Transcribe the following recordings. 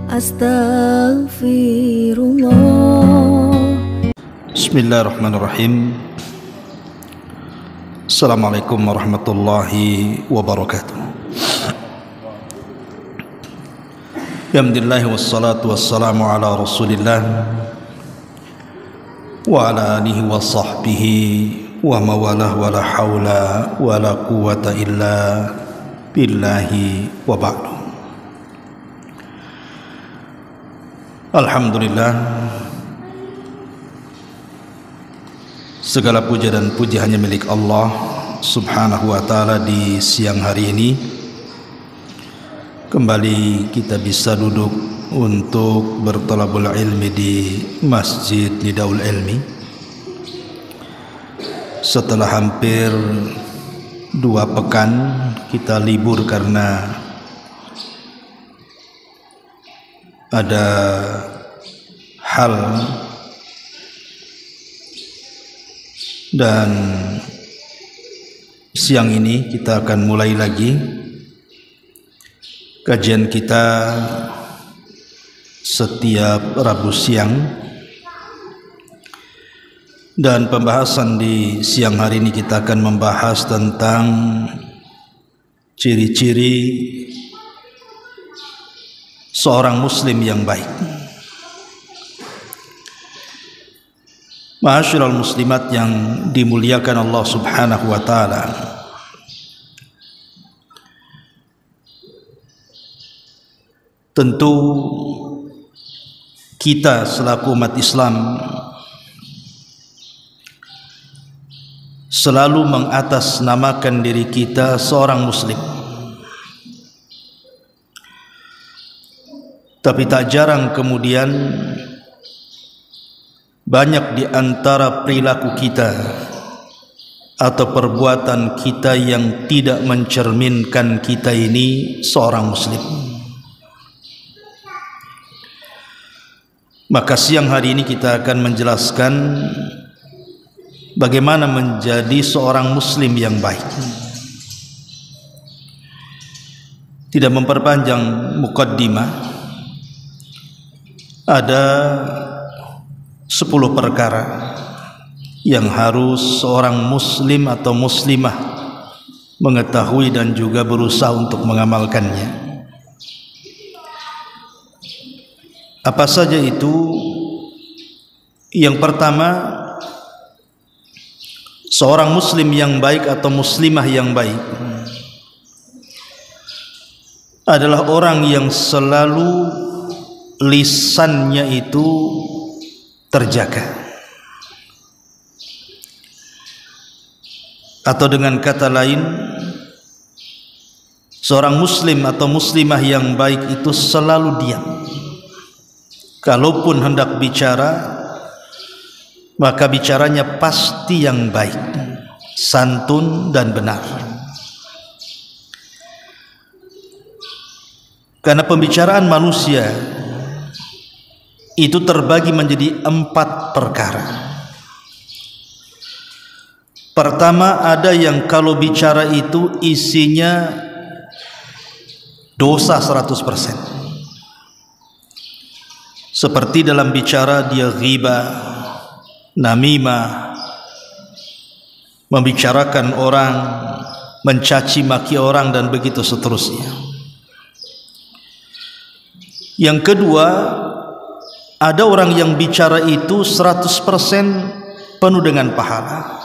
Astaghfirullah. Bismillahirrahmanirrahim. Assalamualaikum warahmatullahi wabarakatuh. Alhamdulillah wassalatu wassalamu ala rasulillah wa ala alihi wa sahbihi wa mawalah wa la hawla wa la quwata illa billahi wa ba'du. Alhamdulillah, segala puja dan puji hanya milik Allah subhanahu wa ta'ala. Di siang hari ini kembali kita bisa duduk untuk bertalabul ilmi di Masjid Nidaul Ilmi setelah hampir 2 pekan kita libur karena ada hal, dan siang ini kita akan mulai lagi kajian kita setiap Rabu siang, dan pembahasan di siang hari ini kita akan membahas tentang ciri-ciri seorang muslim yang baik. Ma'asyiral muslimat yang dimuliakan Allah subhanahu wa ta'ala, tentu kita selaku umat Islam selalu mengatasnamakan diri kita seorang muslim. Tapi tak jarang kemudian banyak di antara perilaku kita atau perbuatan kita yang tidak mencerminkan kita ini seorang muslim. Maka siang hari ini kita akan menjelaskan bagaimana menjadi seorang muslim yang baik. Tidak memperpanjang muqaddimah, ada 10 perkara yang harus seorang muslim atau muslimah mengetahui dan juga berusaha untuk mengamalkannya. Apa saja itu? Yang pertama, seorang muslim yang baik atau muslimah yang baik adalah orang yang selalu lisannya itu terjaga, atau dengan kata lain, seorang muslim atau muslimah yang baik itu selalu diam. Kalaupun hendak bicara, maka bicaranya pasti yang baik, santun dan benar. Karena pembicaraan manusia itu terbagi menjadi 4 perkara. Pertama, ada yang kalau bicara itu isinya dosa 100%. Seperti dalam bicara dia ghibah, namimah, membicarakan orang, mencaci maki orang, dan begitu seterusnya. Yang kedua, ada orang yang bicara itu 100% penuh dengan pahala.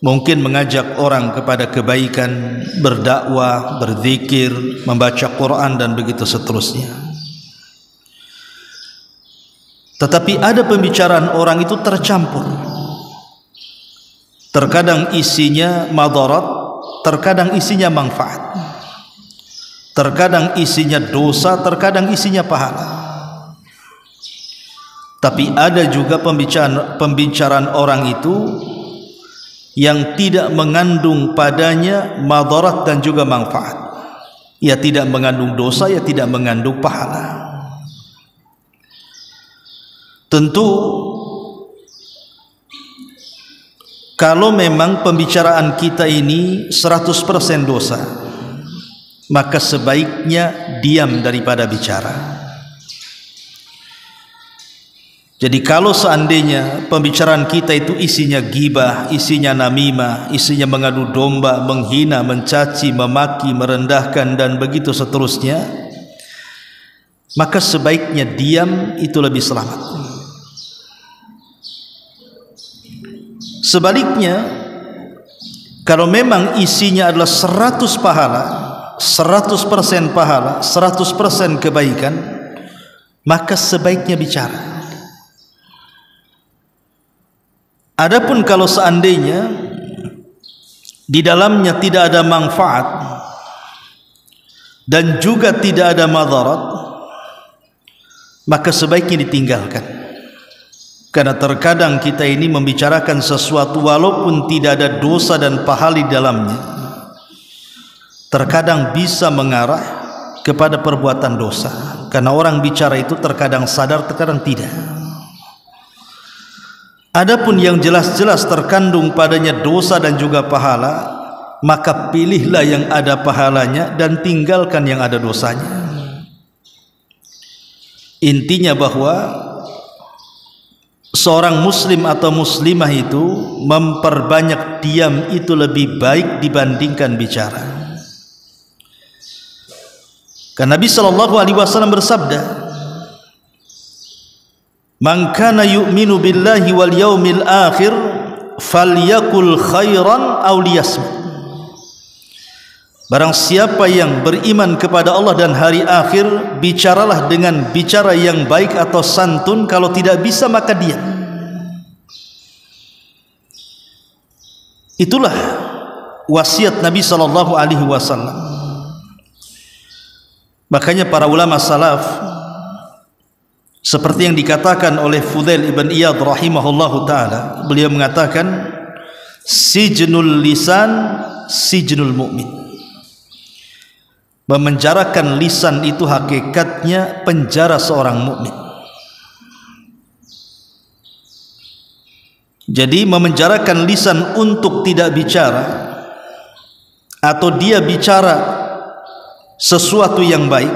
Mungkin mengajak orang kepada kebaikan, berdakwah, berzikir, membaca Quran, dan begitu seterusnya. Tetapi ada pembicaraan orang itu tercampur. Terkadang isinya madarat, terkadang isinya manfaat. Terkadang isinya dosa, terkadang isinya pahala. Tapi ada juga pembicaraan orang itu yang tidak mengandung padanya madarat dan juga manfaat. Ia tidak mengandung dosa, ia tidak mengandung pahala. Tentu kalau memang pembicaraan kita ini 100% dosa, maka sebaiknya diam daripada bicara. Jadi kalau seandainya pembicaraan kita itu isinya ghibah, isinya namimah, isinya mengadu domba, menghina, mencaci, memaki, merendahkan dan begitu seterusnya, maka sebaiknya diam, itu lebih selamat. Sebaliknya, kalau memang isinya adalah 100 pahala, 100% pahala, 100% kebaikan, maka sebaiknya bicara. Adapun kalau seandainya di dalamnya tidak ada manfaat dan juga tidak ada madarat, maka sebaiknya ditinggalkan. Karena terkadang kita ini membicarakan sesuatu walaupun tidak ada dosa dan pahala di dalamnya, terkadang bisa mengarah kepada perbuatan dosa. Karena orang bicara itu terkadang sadar, terkadang tidak. Adapun yang jelas-jelas terkandung padanya dosa dan juga pahala, maka pilihlah yang ada pahalanya dan tinggalkan yang ada dosanya. Intinya bahwa seorang muslim atau muslimah itu memperbanyak diam itu lebih baik dibandingkan bicara. Karena Nabi SAW bersabda, "Man kana yu'minu billahi wal yaumil akhir falyakul khairan aw liyasmut." Barang siapa yang beriman kepada Allah dan hari akhir, bicaralah dengan bicara yang baik atau santun, kalau tidak bisa maka diam. Itulah wasiat Nabi SAW. Makanya para ulama salaf, seperti yang dikatakan oleh Fudail ibn Iyad rahimahullahu ta'ala, beliau mengatakan, sijnul lisan sijnul mu'min. Memenjarakan lisan itu hakikatnya penjara seorang mukmin. Jadi memenjarakan lisan untuk tidak bicara, atau dia bicara sesuatu yang baik,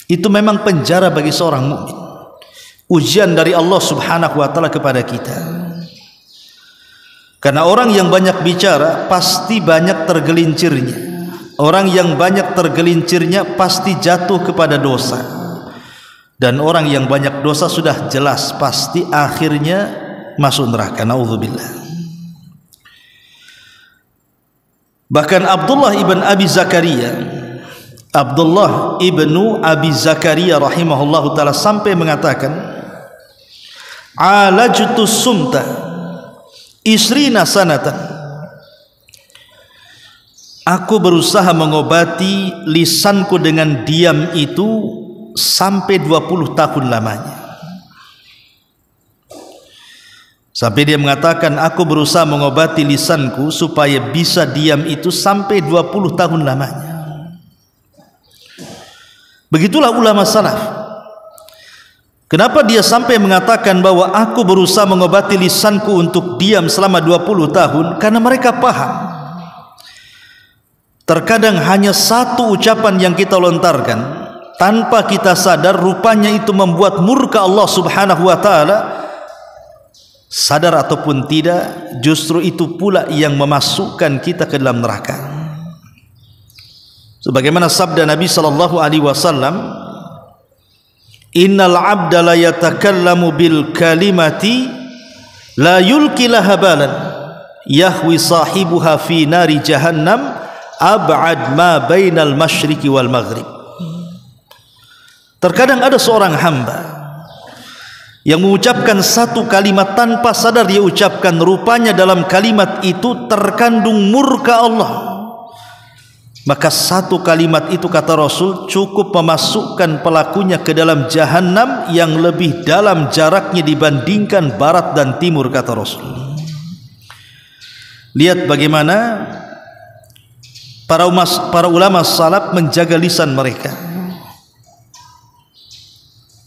itu memang penjara bagi seorang mukmin. Ujian dari Allah Subhanahu wa taala kepada kita. Karena orang yang banyak bicara pasti banyak tergelincirnya. Orang yang banyak tergelincirnya pasti jatuh kepada dosa. Dan orang yang banyak dosa sudah jelas pasti akhirnya masuk neraka. Naudzubillah. Bahkan Abdullah ibn Abi Zakaria rahimahullahu ta'ala sampai mengatakan, alajtu sumta isrina sanatan. Aku berusaha mengobati lisanku dengan diam itu sampai 20 tahun lamanya. Sampai dia mengatakan, aku berusaha mengobati lisanku supaya bisa diam itu sampai 20 tahun lamanya. Begitulah ulama salaf. Kenapa dia sampai mengatakan bahwa aku berusaha mengobati lisanku untuk diam selama 20 tahun? Karena mereka paham, terkadang hanya satu ucapan yang kita lontarkan tanpa kita sadar, rupanya itu membuat murka Allah Subhanahu wa taala. Sadar ataupun tidak, justru itu pula yang memasukkan kita ke dalam neraka. Sebagaimana sabda Nabi sallallahu alaihi wasallam, innal 'abda la yatakallamu bil kalimati la yulqi laha balan yahwi sahibuha fi nari jahannam ab'ad ma bainal masyriqi wal maghrib. Terkadang ada seorang hamba yang mengucapkan satu kalimat tanpa sadar dia ucapkan, rupanya dalam kalimat itu terkandung murka Allah. Maka satu kalimat itu, kata Rasul, cukup memasukkan pelakunya ke dalam jahannam yang lebih dalam jaraknya dibandingkan barat dan timur, kata Rasul. Lihat bagaimana para ulama salaf menjaga lisan mereka.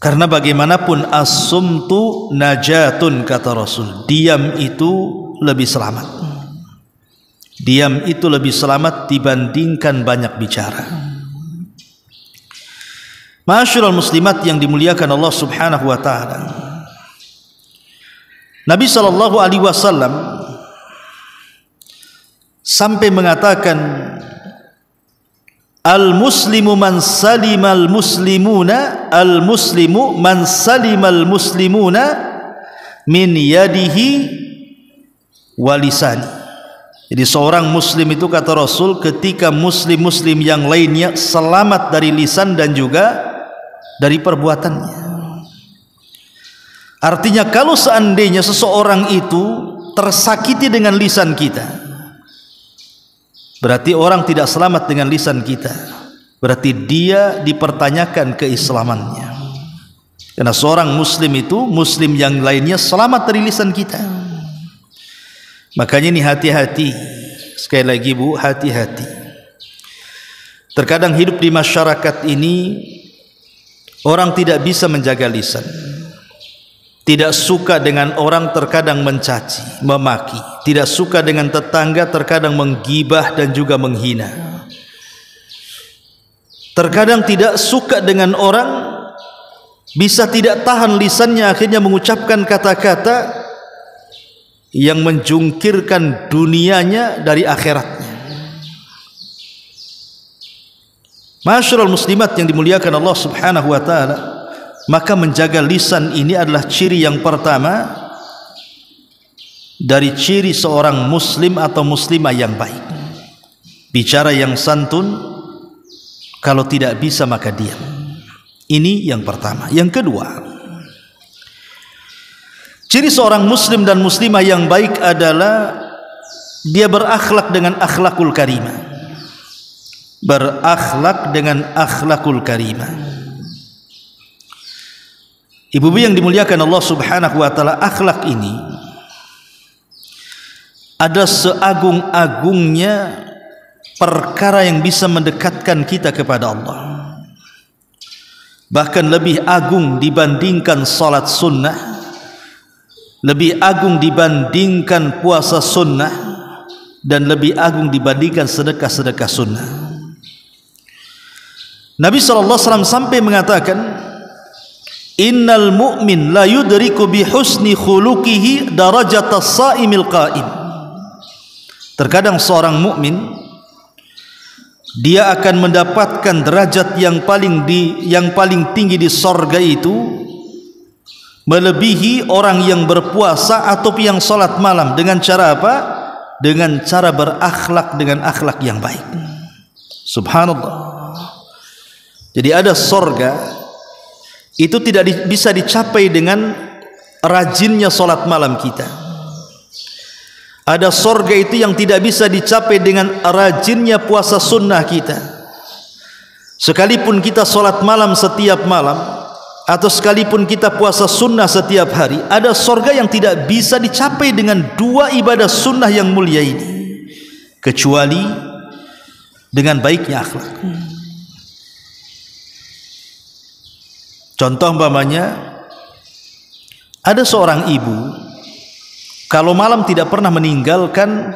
Karena bagaimanapun as-sumtu najatun, kata Rasul. Diam itu lebih selamat. Diam itu lebih selamat dibandingkan banyak bicara. Ma'asyiral muslimat yang dimuliakan Allah Subhanahu wa taala. Nabi SAW sampai mengatakan, al-muslimu man salimal muslimuna, al-muslimu man salimal muslimuna min yadihi wa lisani. Jadi seorang muslim itu, kata Rasul, ketika muslim-muslim yang lainnya selamat dari lisan dan juga dari perbuatannya. Artinya kalau seandainya seseorang itu tersakiti dengan lisan kita, berarti orang tidak selamat dengan lisan kita. Berarti dia dipertanyakan keislamannya. Karena seorang muslim itu, muslim yang lainnya selamat dari lisan kita. Makanya ini hati-hati. Sekali lagi Bu, hati-hati. Terkadang hidup di masyarakat ini, orang tidak bisa menjaga lisan. Tidak suka dengan orang, terkadang mencaci, memaki. Tidak suka dengan tetangga, terkadang menggibah dan juga menghina. Terkadang tidak suka dengan orang, bisa tidak tahan lisannya, akhirnya mengucapkan kata-kata yang menjungkirkan dunianya dari akhiratnya. Masyarul muslimat yang dimuliakan Allah Subhanahu wa ta'ala, maka menjaga lisan ini adalah ciri yang pertama dari ciri seorang muslim atau muslimah yang baik. Bicara yang santun, kalau tidak bisa maka diam. Ini yang pertama. Yang kedua, ciri seorang muslim dan muslimah yang baik adalah dia berakhlak dengan akhlakul karimah. Berakhlak dengan akhlakul karimah. Ibu-ibu yang dimuliakan Allah Subhanahu wa ta'ala, akhlak ini ada seagung-agungnya perkara yang bisa mendekatkan kita kepada Allah. Bahkan lebih agung dibandingkan salat sunnah, lebih agung dibandingkan puasa sunnah, dan lebih agung dibandingkan sedekah-sedekah sunnah. Nabi SAW sampai mengatakan, innal mu'min la yudriku bi husni khuluqihi darajatas saimil qa'im. Terkadang seorang mukmin dia akan mendapatkan derajat yang paling tinggi di sorga itu, melebihi orang yang berpuasa atau yang salat malam. Dengan cara apa? Dengan cara berakhlak dengan akhlak yang baik. Subhanallah. Jadi ada sorga itu tidak bisa dicapai dengan rajinnya salat malam kita. Ada sorga itu yang tidak bisa dicapai dengan rajinnya puasa sunnah kita. Sekalipun kita salat malam setiap malam, atau sekalipun kita puasa sunnah setiap hari, ada sorga yang tidak bisa dicapai dengan dua ibadah sunnah yang mulia ini, kecuali dengan baiknya akhlak. Contoh umpamanya, ada seorang ibu kalau malam tidak pernah meninggalkan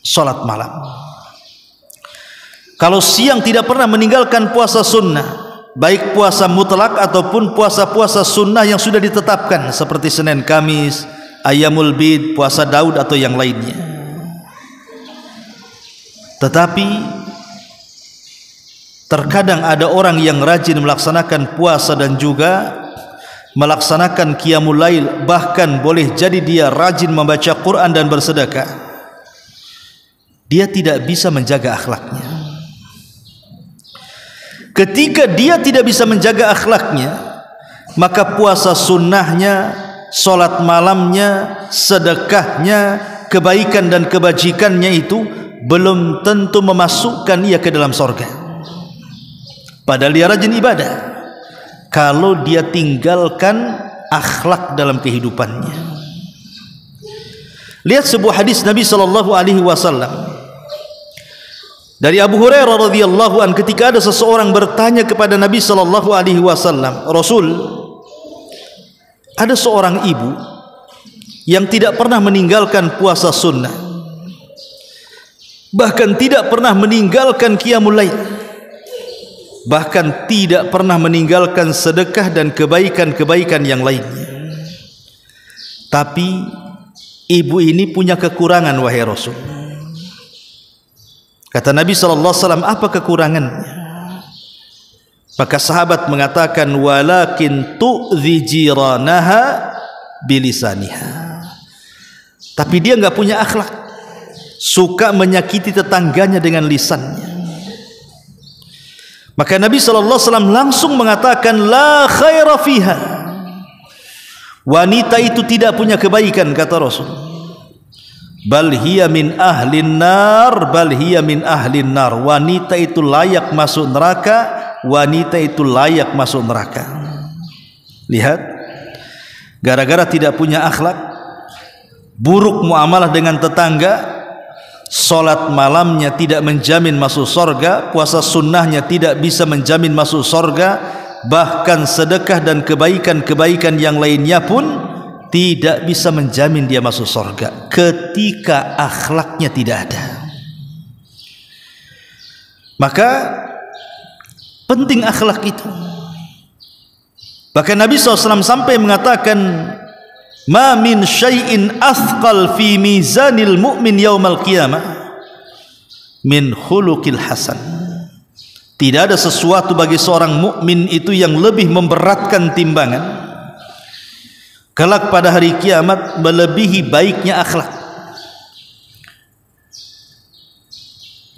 sholat malam, kalau siang tidak pernah meninggalkan puasa sunnah, baik puasa mutlak ataupun puasa-puasa sunnah yang sudah ditetapkan seperti Senin Kamis, Ayyamul Bid, puasa Daud atau yang lainnya. Tetapi terkadang ada orang yang rajin melaksanakan puasa dan juga melaksanakan qiyamul lail, bahkan boleh jadi dia rajin membaca Quran dan bersedekah. Dia tidak bisa menjaga akhlaknya. Ketika dia tidak bisa menjaga akhlaknya, maka puasa sunnahnya, solat malamnya, sedekahnya, kebaikan dan kebajikannya itu belum tentu memasukkan ia ke dalam surga. Padahal dia rajin ibadah, kalau dia tinggalkan akhlak dalam kehidupannya. Lihat sebuah hadis Nabi SAW dari Abu Hurairah radhiyallahu an, ketika ada seseorang bertanya kepada Nabi SAW, Rasul, ada seorang ibu yang tidak pernah meninggalkan puasa sunnah, bahkan tidak pernah meninggalkan qiyamul lail, bahkan tidak pernah meninggalkan sedekah dan kebaikan-kebaikan yang lainnya. Tapi ibu ini punya kekurangan, wahai Rasul. Kata Nabi SAW, apa kekurangannya? Maka sahabat mengatakan, walakin tu'dhi jiranaha bilisaniha. Tapi dia enggak punya akhlak, suka menyakiti tetangganya dengan lisannya. Maka Nabi SAW langsung mengatakan, la khaira fiha. Wanita itu tidak punya kebaikan, kata Rasul. Bal hiya min ahlin nar, bal hiya min ahlin nar. Wanita itu layak masuk neraka, wanita itu layak masuk neraka. Lihat, gara-gara tidak punya akhlak, buruk muamalah dengan tetangga, solat malamnya tidak menjamin masuk sorga, puasa sunnahnya tidak bisa menjamin masuk sorga, bahkan sedekah dan kebaikan-kebaikan yang lainnya pun tidak bisa menjamin dia masuk sorga ketika akhlaknya tidak ada. Maka penting akhlak itu. Bahkan Nabi SAW sampai mengatakan, ma min syai'in athqal fi mizanil mu'min yaumal qiyamah min khuluqil hasan. Tidak ada sesuatu bagi seorang mukmin itu yang lebih memberatkan timbangan kelak pada hari kiamat melebihi baiknya akhlak.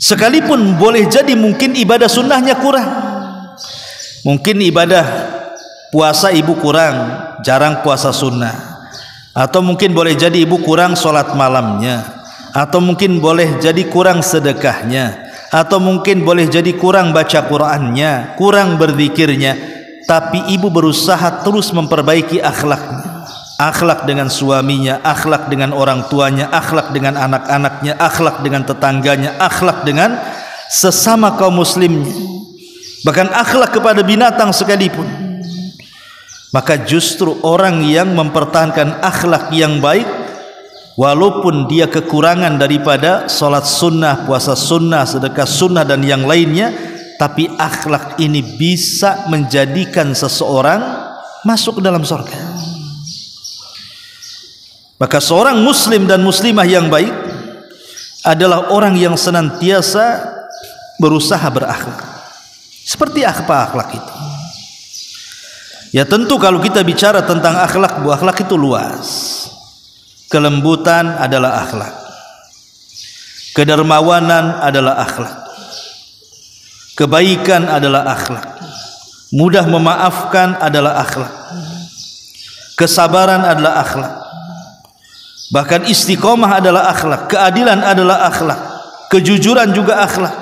Sekalipun boleh jadi mungkin ibadah sunnahnya kurang, mungkin ibadah puasa ibu kurang, jarang puasa sunnah, atau mungkin boleh jadi ibu kurang solat malamnya, atau mungkin boleh jadi kurang sedekahnya, atau mungkin boleh jadi kurang baca Qur'annya, kurang berzikirnya, tapi ibu berusaha terus memperbaiki akhlaknya. Akhlak dengan suaminya, akhlak dengan orang tuanya, akhlak dengan anak-anaknya, akhlak dengan tetangganya, akhlak dengan sesama kaum muslimnya, bahkan akhlak kepada binatang sekalipun. Maka justru orang yang mempertahankan akhlak yang baik, walaupun dia kekurangan daripada solat sunnah, puasa sunnah, sedekah sunnah dan yang lainnya, tapi akhlak ini bisa menjadikan seseorang masuk ke dalam surga. Maka seorang muslim dan muslimah yang baik adalah orang yang senantiasa berusaha berakhlak. Seperti apa akhlak itu? Ya tentu kalau kita bicara tentang akhlak, bu akhlak itu luas. Kelembutan adalah akhlak, kedermawanan adalah akhlak, kebaikan adalah akhlak, mudah memaafkan adalah akhlak, kesabaran adalah akhlak, bahkan istiqomah adalah akhlak, keadilan adalah akhlak, kejujuran juga akhlak,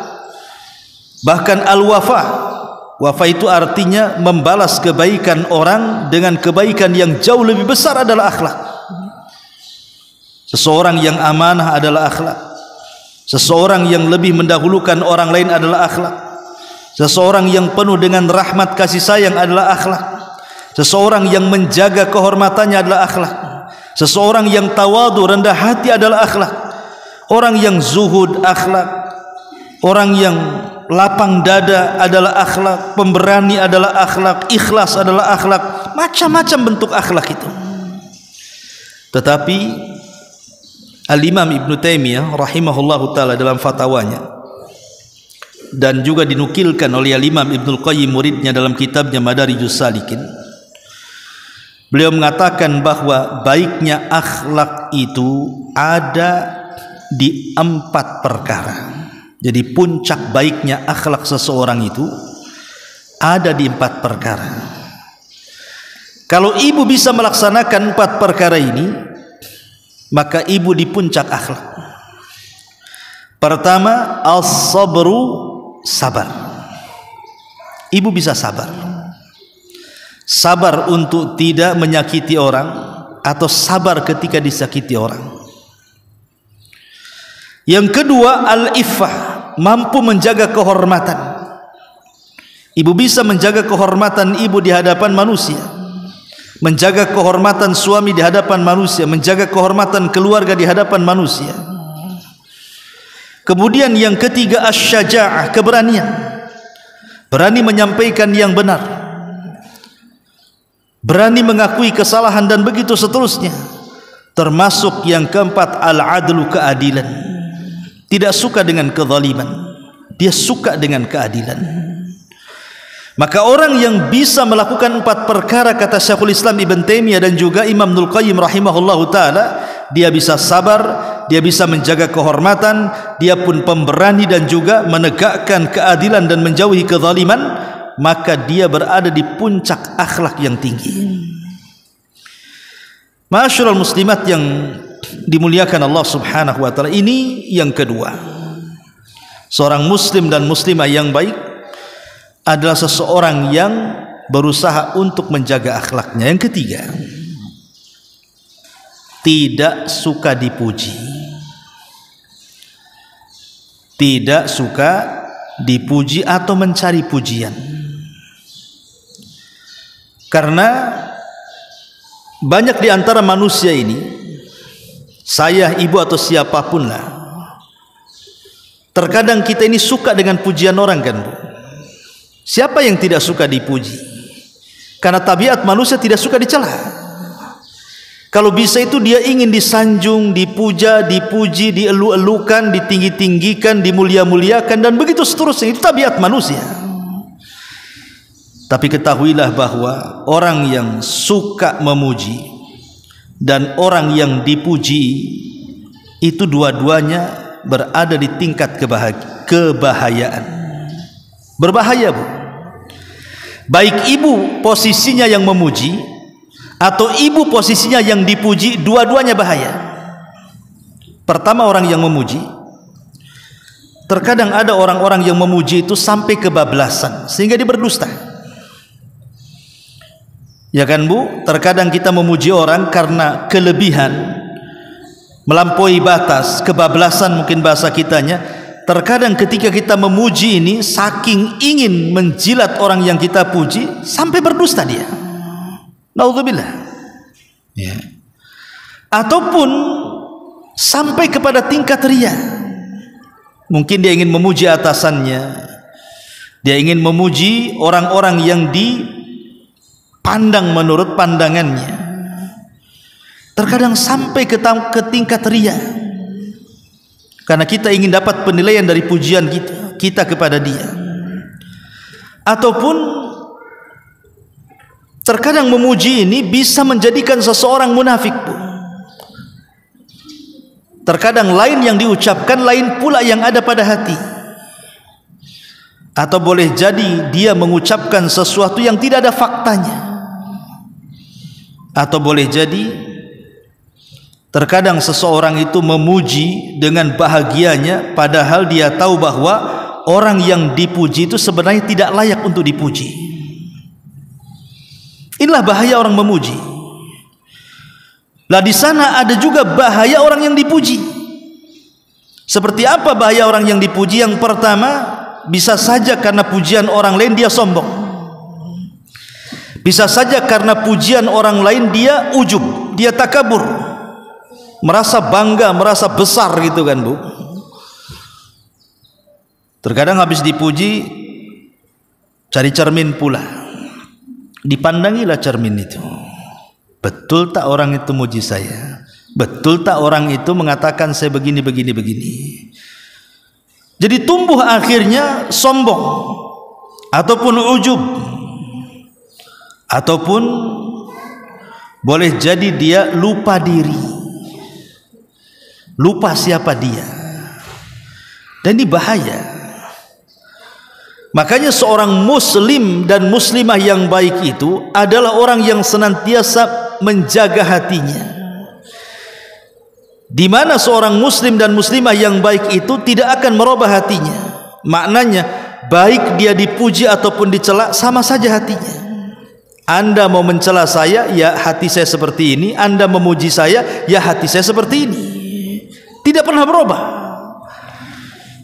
bahkan al-wafa. Wafa itu artinya membalas kebaikan orang dengan kebaikan yang jauh lebih besar adalah akhlak. Seseorang yang amanah adalah akhlak. Seseorang yang lebih mendahulukan orang lain adalah akhlak. Seseorang yang penuh dengan rahmat kasih sayang adalah akhlak. Seseorang yang menjaga kehormatannya adalah akhlak. Seseorang yang tawadu, rendah hati adalah akhlak. Orang yang zuhud akhlak. Orang yang lapang dada adalah akhlak, pemberani adalah akhlak, ikhlas adalah akhlak, macam-macam bentuk akhlak itu. Tetapi Al-Imam Ibn Taimiyah rahimahullahu ta'ala dalam fatwanya, dan juga dinukilkan oleh Al-Imam Ibnul Qayyim muridnya dalam kitabnya Madarijus Salikin, beliau mengatakan bahwa baiknya akhlak itu ada di 4 perkara. Jadi puncak baiknya akhlak seseorang itu ada di 4 perkara. Kalau ibu bisa melaksanakan 4 perkara ini, maka ibu di puncak akhlak. Pertama, as-sabru, sabar. Ibu bisa sabar. Sabar untuk tidak menyakiti orang, atau sabar ketika disakiti orang. Yang kedua, al-iffah, mampu menjaga kehormatan. Ibu bisa menjaga kehormatan ibu di hadapan manusia, menjaga kehormatan suami di hadapan manusia, menjaga kehormatan keluarga di hadapan manusia. Kemudian yang ketiga, asy-syaja'ah, keberanian. Berani menyampaikan yang benar, berani mengakui kesalahan, dan begitu seterusnya. Termasuk yang keempat, al-adlu, keadilan. Tidak suka dengan kezaliman, dia suka dengan keadilan. Maka orang yang bisa melakukan 4 perkara, kata Syekhul Islam Ibn Taimiyah dan juga Imam Ibnul Qayyim rahimahullahu ta'ala, dia bisa sabar, dia bisa menjaga kehormatan, dia pun pemberani dan juga menegakkan keadilan dan menjauhi kezaliman, maka dia berada di puncak akhlak yang tinggi. Ma'asyiral muslimat yang dimuliakan Allah subhanahu wa ta'ala, ini yang kedua. Seorang muslim dan muslimah yang baik adalah seseorang yang berusaha untuk menjaga akhlaknya. Yang ketiga, tidak suka dipuji. Tidak suka dipuji atau mencari pujian. Karena banyak di antara manusia ini, saya, ibu atau siapapun lah, terkadang kita ini suka dengan pujian orang, kan Bu? Siapa yang tidak suka dipuji? Karena tabiat manusia tidak suka dicela. Kalau bisa itu dia ingin disanjung, dipuja, dipuji, dielu-elukan, ditinggi-tinggikan, dimulia-muliakan, dan begitu seterusnya. Itu tabiat manusia. Tapi ketahuilah bahwa orang yang suka memuji dan orang yang dipuji itu dua-duanya berada di tingkat kebahayaan. Berbahaya, Bu. Baik ibu posisinya yang memuji atau ibu posisinya yang dipuji, dua-duanya bahaya. Pertama, orang yang memuji. Terkadang ada orang-orang yang memuji itu sampai kebablasan sehingga dia berdusta. Ya kan Bu? Terkadang kita memuji orang karena kelebihan, melampaui batas, kebablasan mungkin bahasa kitanya. Terkadang ketika kita memuji ini, saking ingin menjilat orang yang kita puji, sampai berdusta dia. Naudzubillah. Ya. Ataupun sampai kepada tingkat riya. Mungkin dia ingin memuji atasannya, dia ingin memuji orang-orang yang dipandang menurut pandangannya. Terkadang sampai ke tingkat riya. Karena kita ingin dapat penilaian dari pujian kita kepada dia. Ataupun terkadang memuji ini bisa menjadikan seseorang munafik, Bu. Terkadang lain yang diucapkan, lain pula yang ada pada hati. Atau boleh jadi dia mengucapkan sesuatu yang tidak ada faktanya. Atau boleh jadi terkadang seseorang itu memuji dengan bahagianya, padahal dia tahu bahwa orang yang dipuji itu sebenarnya tidak layak untuk dipuji. Inilah bahaya orang memuji. Lah di sana ada juga bahaya orang yang dipuji. Seperti apa bahaya orang yang dipuji? Yang pertama, bisa saja karena pujian orang lain dia sombong. Bisa saja karena pujian orang lain dia ujub, dia takabur. Merasa bangga, merasa besar gitu kan Bu. Terkadang habis dipuji cari cermin pula. Dipandangilah cermin itu. Betul tak orang itu muji saya? Betul tak orang itu mengatakan saya begini. Jadi tumbuh akhirnya sombong ataupun ujub. Ataupun boleh jadi dia lupa diri. Lupa siapa dia. Dan ini bahaya. Makanya seorang muslim dan muslimah yang baik itu adalah orang yang senantiasa menjaga hatinya. Di mana seorang muslim dan muslimah yang baik itu tidak akan merubah hatinya. Maknanya baik dia dipuji ataupun dicela, sama saja hatinya. Anda mau mencela saya, ya hati saya seperti ini. Anda memuji saya, ya hati saya seperti ini. Tidak pernah berubah.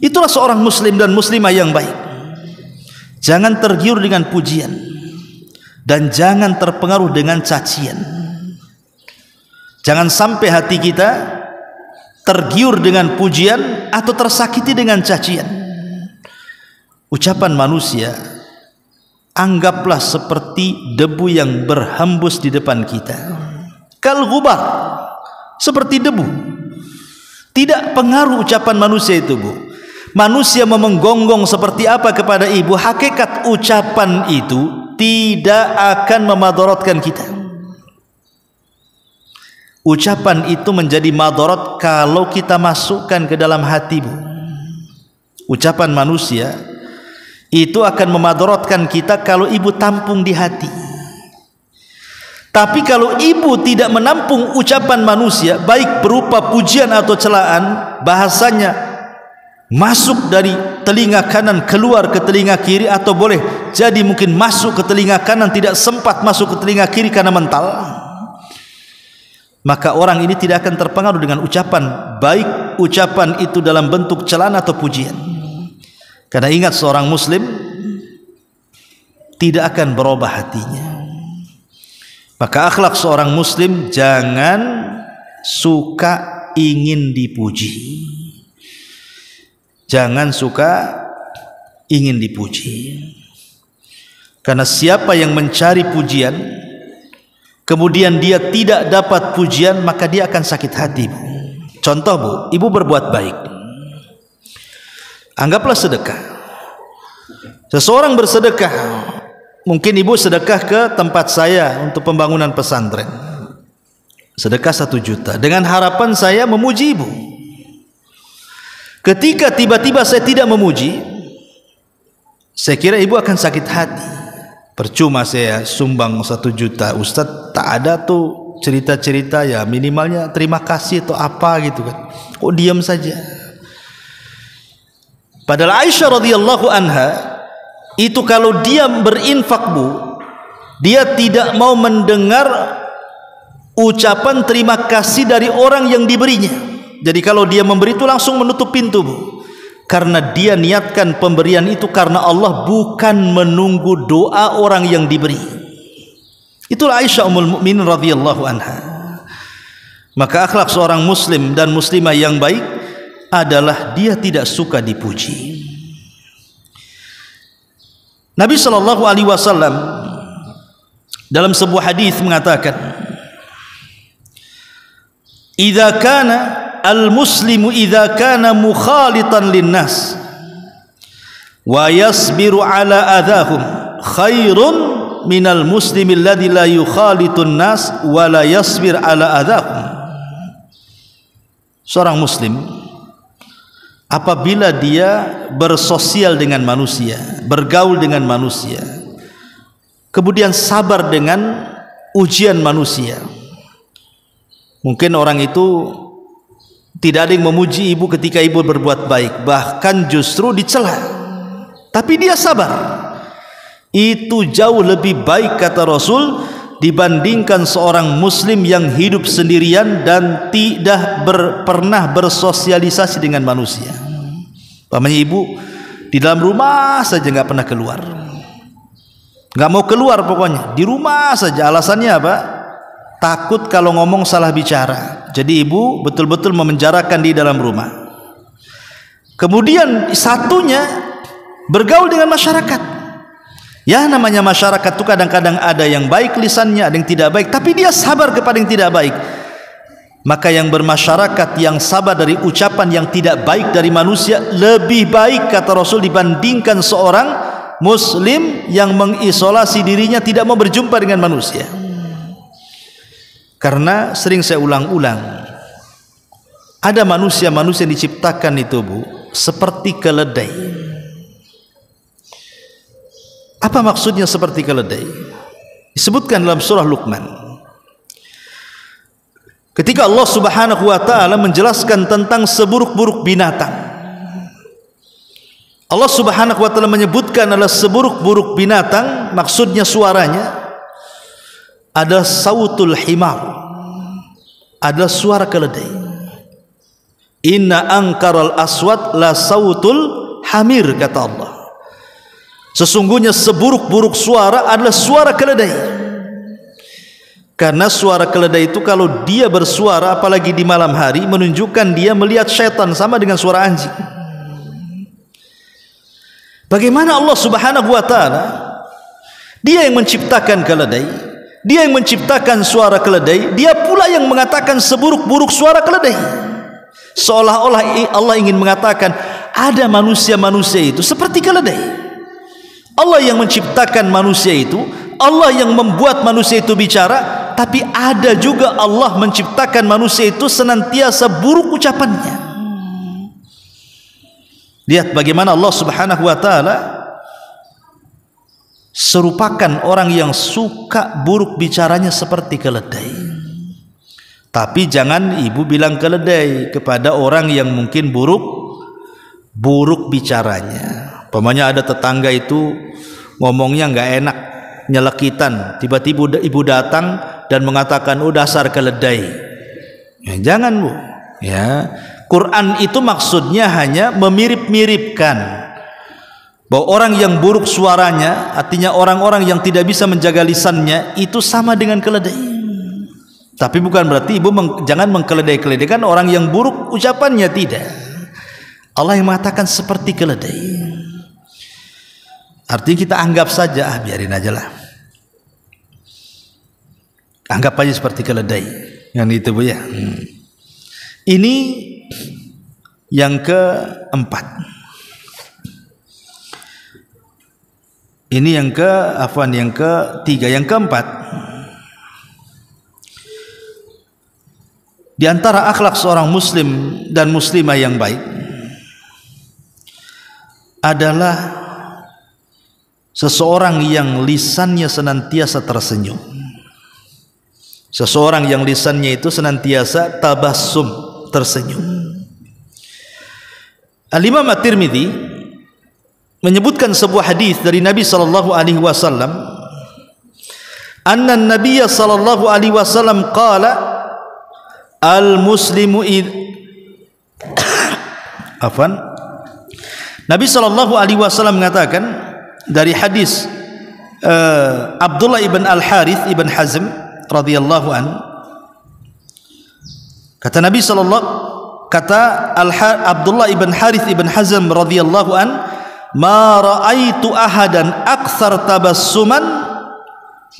Itulah seorang muslim dan muslimah yang baik. Jangan tergiur dengan pujian dan jangan terpengaruh dengan cacian. Jangan sampai hati kita tergiur dengan pujian atau tersakiti dengan cacian. Ucapan manusia anggaplah seperti debu yang berhembus di depan kita. Kal ghubar, seperti debu. Tidak pengaruh ucapan manusia itu, Bu. Manusia mau menggonggong seperti apa kepada ibu, hakikat ucapan itu tidak akan memadaratkan kita. Ucapan itu menjadi madarat kalau kita masukkan ke dalam hati, Bu. Ucapan manusia itu akan memadaratkan kita kalau ibu tampung di hati. Tapi kalau ibu tidak menampung ucapan manusia, baik berupa pujian atau celaan, bahasanya masuk dari telinga kanan keluar ke telinga kiri, atau boleh jadi mungkin masuk ke telinga kanan tidak sempat masuk ke telinga kiri karena mental, maka orang ini tidak akan terpengaruh dengan ucapan, baik ucapan itu dalam bentuk celaan atau pujian. Karena ingat, seorang muslim tidak akan berubah hatinya. Maka akhlak seorang muslim, jangan suka ingin dipuji. Jangan suka ingin dipuji. Karena siapa yang mencari pujian kemudian dia tidak dapat pujian, maka dia akan sakit hati. Contoh, Bu, ibu berbuat baik, anggaplah sedekah. Seseorang bersedekah, mungkin ibu sedekah ke tempat saya untuk pembangunan pesantren, sedekah 1 juta dengan harapan saya memuji ibu. Ketika tiba-tiba saya tidak memuji, saya kira ibu akan sakit hati. Percuma saya sumbang 1 juta, Ustadz, tak ada tuh cerita-cerita, ya minimalnya terima kasih atau apa gitu kan. Kok diam saja? Padahal Aisyah radhiyallahu anha itu kalau dia berinfak, Bu, dia tidak mau mendengar ucapan terima kasih dari orang yang diberinya. Jadi kalau dia memberi itu langsung menutup pintu, Bu, karena dia niatkan pemberian itu karena Allah, bukan menunggu doa orang yang diberi. Itulah Aisyah ummul mukminin radhiyallahu anha. Maka akhlak seorang muslim dan muslimah yang baik adalah dia tidak suka dipuji. Nabi sallallahu alaihi wasallam dalam sebuah hadis mengatakan, "Idza kana al-muslimu idza kana mukhalitan lin-nas wa yasbiru ala adahum khairun minal muslimi alladzi la yukhalitun nas wa la yasbir ala adahum." Seorang muslim apabila dia bersosial dengan manusia, bergaul dengan manusia, kemudian sabar dengan ujian manusia. Mungkin orang itu tidak ada yang memuji ibu ketika ibu berbuat baik, bahkan justru dicela, tapi dia sabar. Itu jauh lebih baik, kata Rasul, dibandingkan seorang muslim yang hidup sendirian dan tidak pernah bersosialisasi dengan manusia. Pamannya ibu di dalam rumah saja nggak pernah keluar, nggak mau keluar, pokoknya di rumah saja. Alasannya apa? Takut kalau ngomong salah bicara. Jadi ibu betul-betul memenjarakan di dalam rumah. Kemudian satunya bergaul dengan masyarakat. Ya, namanya masyarakat itu kadang-kadang ada yang baik lisannya, ada yang tidak baik, tapi dia sabar kepada yang tidak baik. Maka yang bermasyarakat, yang sabar dari ucapan yang tidak baik dari manusia, lebih baik, kata Rasul, dibandingkan seorang muslim yang mengisolasi dirinya, tidak mau berjumpa dengan manusia. Karena sering saya ulang-ulang, ada manusia-manusia yang diciptakan itu, Bu, seperti keledai. Apa maksudnya seperti keledai? Disebutkan dalam surah Luqman. Ketika Allah Subhanahu wa taala menjelaskan tentang seburuk-buruk binatang, Allah Subhanahu wa taala menyebutkan adalah seburuk-buruk binatang, maksudnya suaranya ada sautul himar, ada suara keledai. Inna angkaral aswat la sautul hamir, kata Allah. Sesungguhnya seburuk-buruk suara adalah suara keledai. Karena suara keledai itu kalau dia bersuara, apalagi di malam hari, menunjukkan dia melihat syaitan, sama dengan suara anjing. Bagaimana Allah Subhanahu wa taala, dia yang menciptakan keledai, Dia yang menciptakan suara keledai, dia pula yang mengatakan seburuk-buruk suara keledai. Seolah-olah Allah ingin mengatakan ada manusia-manusia itu seperti keledai. Allah yang menciptakan manusia itu, Allah yang membuat manusia itu bicara, tapi ada juga Allah menciptakan manusia itu senantiasa buruk ucapannya. Lihat bagaimana Allah Subhanahu wa taala serupakan orang yang suka buruk bicaranya seperti keledai. Tapi jangan ibu bilang keledai kepada orang yang mungkin buruk bicaranya. Umpamanya ada tetangga itu ngomongnya nggak enak, nyelekitan, tiba-tiba ibu datang dan mengatakan, "Oh dasar keledai." Ya, jangan, Bu. Ya, Quran itu maksudnya hanya memirip-miripkan bahwa orang yang buruk suaranya, artinya orang-orang yang tidak bisa menjaga lisannya, itu sama dengan keledai. Tapi bukan berarti ibu jangan mengkeledai-keledaikan orang yang buruk ucapannya, tidak. Allah yang mengatakan seperti keledai. Artinya kita anggap saja, biarin aja lah. Anggap aja seperti keledai. Yang itu, Bu, ya. Ini yang keempat. Ini yang ketiga. Yang keempat, di antara akhlak seorang muslim dan muslimah yang baik adalah seseorang yang lisannya senantiasa tersenyum. Seseorang yang lisannya itu senantiasa tabassum, tersenyum. Al-Imam At-Tirmidzi menyebutkan sebuah hadis dari Nabi sallallahu alaihi wasallam, anna an-nabiy sallallahu alaihi wasallam qala al-muslimu Nabi sallallahu alaihi wasallam mengatakan dari hadis Abdullah ibn Al-Harith ibn Hazm radhiyallahu an, kata Nabi Abdullah ibn Harith ibn Hazm radhiyallahu an, ma ra'aitu ahadan akthar tabassuman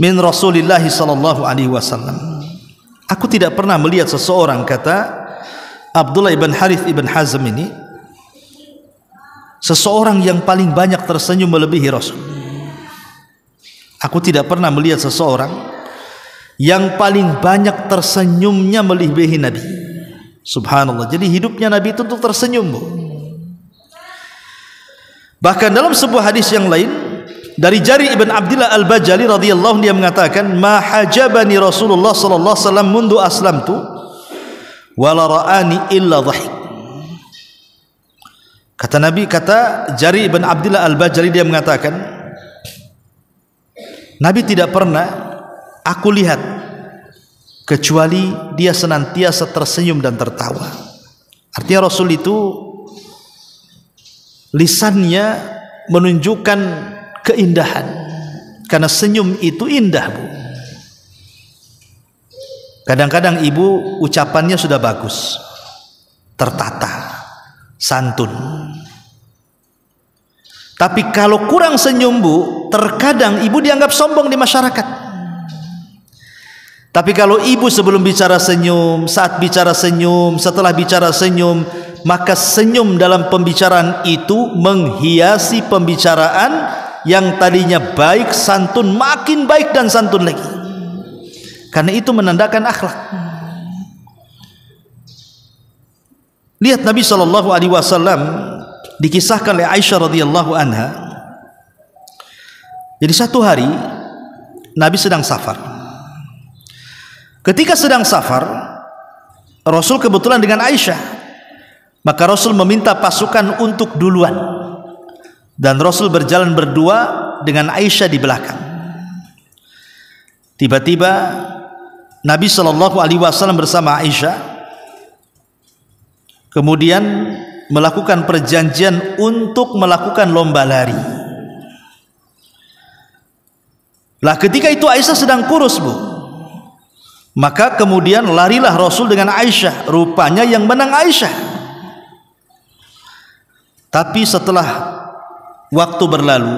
min Rasulillah sallallahu alaihi wasallam. Aku tidak pernah melihat seseorang, kata Abdullah ibn Harith ibn Hazm ini, seseorang yang paling banyak tersenyum melebihi Rasul. Aku tidak pernah melihat seseorang yang paling banyak tersenyumnya melebihi Nabi. Subhanallah. Jadi hidupnya Nabi itu untuk tersenyum, Bu. Bahkan dalam sebuah hadis yang lain dari Jarir ibn Abdillah Al-Bajali radhiyallahu anhu, dia mengatakan, ma hajabani Rasulullah sallallahu alaihi wasallam mundu aslamtu wala ra'ani illa dhahik. Kata Jarir ibn Abdillah Al-Bajali, dia mengatakan, Nabi tidak pernah aku lihat kecuali dia senantiasa tersenyum dan tertawa. Artinya Rasul itu lisannya menunjukkan keindahan, karena senyum itu indah, Bu. Kadang-kadang ibu ucapannya sudah bagus, tertata, santun, tapi kalau kurang senyum, Bu, terkadang ibu dianggap sombong di masyarakat. Tapi kalau ibu sebelum bicara senyum, saat bicara senyum, setelah bicara senyum, maka senyum dalam pembicaraan itu menghiasi pembicaraan yang tadinya baik, santun, makin baik dan santun lagi. Karena itu menandakan akhlak. Lihat Nabi sallallahu alaihi wasallam, dikisahkan oleh Aisyah radhiyallahu anha. Jadi satu hari Nabi sedang safar. Ketika sedang safar, Rasul kebetulan dengan Aisyah. Maka Rasul meminta pasukan untuk duluan, dan Rasul berjalan berdua dengan Aisyah di belakang. Tiba-tiba Nabi sallallahu alaihi wasallam bersama Aisyah kemudian melakukan perjanjian untuk melakukan lomba lari. Lah ketika itu Aisyah sedang kurus, Bu. Maka kemudian larilah Rasul dengan Aisyah. Rupanya yang menang Aisyah. Tapi setelah waktu berlalu,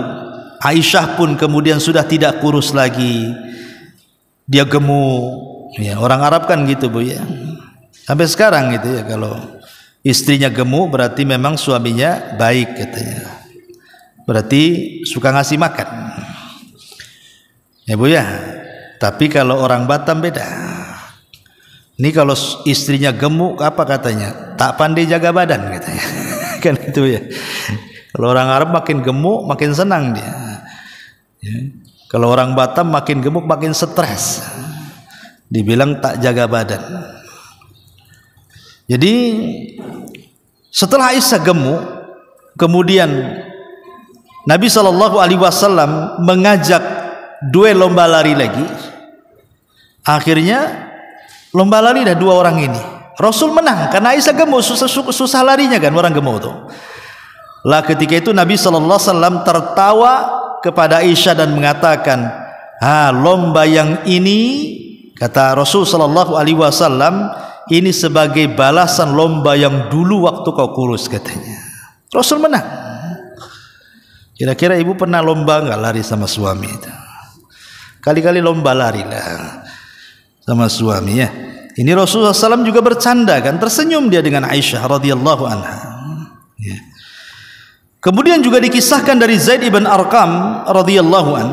Aisyah pun kemudian sudah tidak kurus lagi. dia gemuk. Ya, orang Arab kan gitu Bu ya. Sampai sekarang gitu ya, kalau istrinya gemuk berarti memang suaminya baik katanya. Berarti suka ngasih makan. Ya Bu ya. Tapi kalau orang Batam beda. Ini kalau istrinya gemuk apa katanya? Tak pandai jaga badan katanya. Kan itu ya. Kalau orang Arab makin gemuk makin senang dia. Ya. Kalau orang Batam makin gemuk makin stres. Dibilang tak jaga badan. Jadi setelah Aisyah gemuk, kemudian Nabi SAW mengajak duel lomba lari lagi. Akhirnya lomba lari dah dua orang ini. Rasul menang karena Aisyah gemuk, susah larinya kan orang gemuk tuh. Lah ketika itu Nabi SAW tertawa kepada Aisyah dan mengatakan, lomba yang ini, kata Rasul SAW, ini sebagai balasan lomba yang dulu waktu kau kurus katanya. Rasul menang. Kira-kira ibu pernah lomba nggak lari sama suami itu? Kali-kali lomba lari lah sama suami ya. Ini Rasulullah SAW juga bercanda kan, tersenyum dia dengan Aisyah radhiyallahu anha. Ya. Kemudian juga dikisahkan dari Zaid ibn Arqam radhiyallahu an,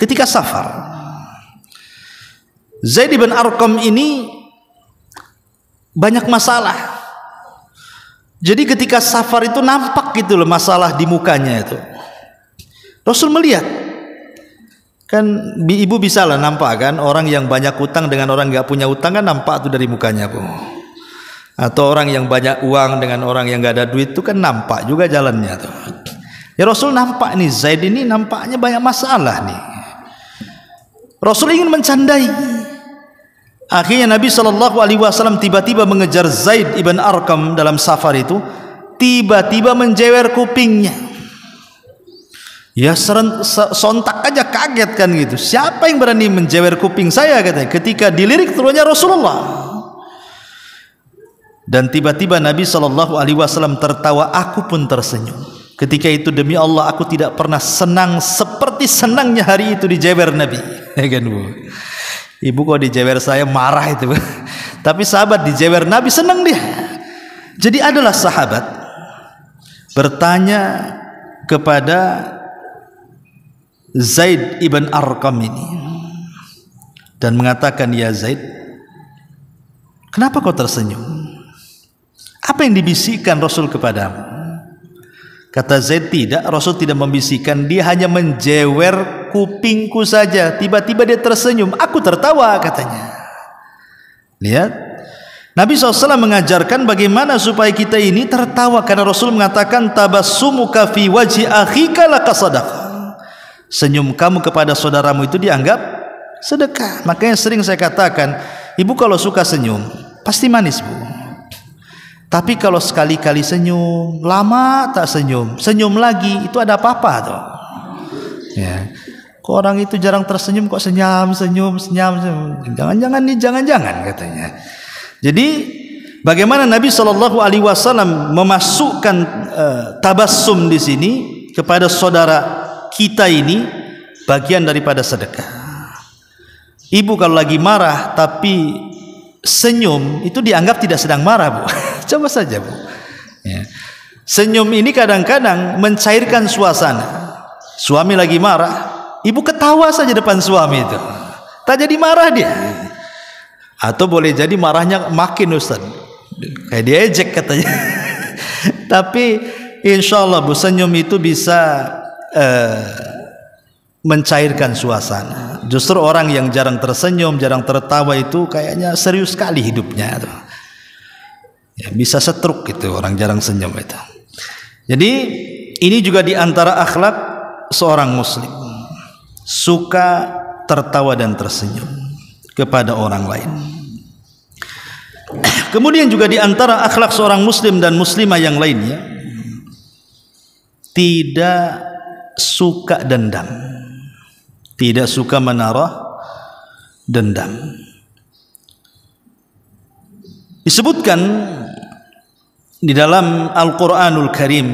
ketika safar. Zaid ibn Arqam ini banyak masalah. Jadi ketika safar itu nampak gitu loh masalah di mukanya itu. Rasul melihat. Kan ibu bisa lah nampak kan, orang yang banyak utang dengan orang nggak punya utang kan nampak tuh dari mukanya Bu. Atau orang yang banyak uang dengan orang yang nggak ada duit itu kan nampak juga jalannya tuh. Ya Rasul nampak nih Zaid ini nampaknya banyak masalah nih. Rasul ingin mencandai. Akhirnya Nabi SAW tiba-tiba mengejar Zaid ibn Arqam dalam safar itu, tiba-tiba menjewer kupingnya. Ya sontak aja kaget kan gitu. Siapa yang berani menjewer kuping saya katanya ketika dilirik turunnya Rasulullah. Dan tiba-tiba Nabi SAW tertawa, aku pun tersenyum. Ketika itu demi Allah aku tidak pernah senang seperti senangnya hari itu dijewer Nabi. Ya kan Bu? Ibu kok dijewer saya marah itu. Tapi sahabat dijewer Nabi senang dia. Jadi adalah sahabat bertanya kepada Zaid ibn Arqam ini dan mengatakan, ya Zaid, kenapa kau tersenyum? Apa yang dibisikkan Rasul kepadamu? Kata Zaid, tidak, Rasul tidak membisikkan, dia hanya menjewer kupingku saja. Tiba-tiba dia tersenyum, aku tertawa katanya. Lihat, Nabi SAW mengajarkan bagaimana supaya kita ini tertawa, karena Rasul mengatakan tabassumuka fi wajhi akhika laka sadaqah. Senyum kamu kepada saudaramu itu dianggap sedekah. Makanya sering saya katakan, ibu kalau suka senyum pasti manis Bu. Tapi kalau sekali-kali senyum, lama tak senyum, senyum lagi, itu ada apa-apa tuh? Ya. Kok orang itu jarang tersenyum, kok senyum. Jangan-jangan nih, jangan-jangan katanya. Jadi bagaimana Nabi SAW memasukkan tabassum di sini kepada saudara kita ini bagian daripada sedekah. Ibu kalau lagi marah tapi senyum itu dianggap tidak sedang marah Bu. Coba saja Bu. Ya. Senyum ini kadang-kadang mencairkan suasana. Suami lagi marah, ibu ketawa saja depan suami itu, tak jadi marah dia. Atau boleh jadi marahnya makin Ustaz, kayak diejek katanya. Tapi insya Allah Bu, senyum itu bisa mencairkan suasana. Justru orang yang jarang tersenyum, jarang tertawa itu kayaknya serius sekali hidupnya tuh. Ya, bisa stroke gitu orang jarang senyum itu. Jadi ini juga diantara akhlak seorang muslim, suka tertawa dan tersenyum kepada orang lain. Kemudian juga diantara akhlak seorang muslim dan muslimah yang lainnya, tidak suka dendam, tidak suka menaruh dendam. Disebutkan di dalam Al-Quranul Karim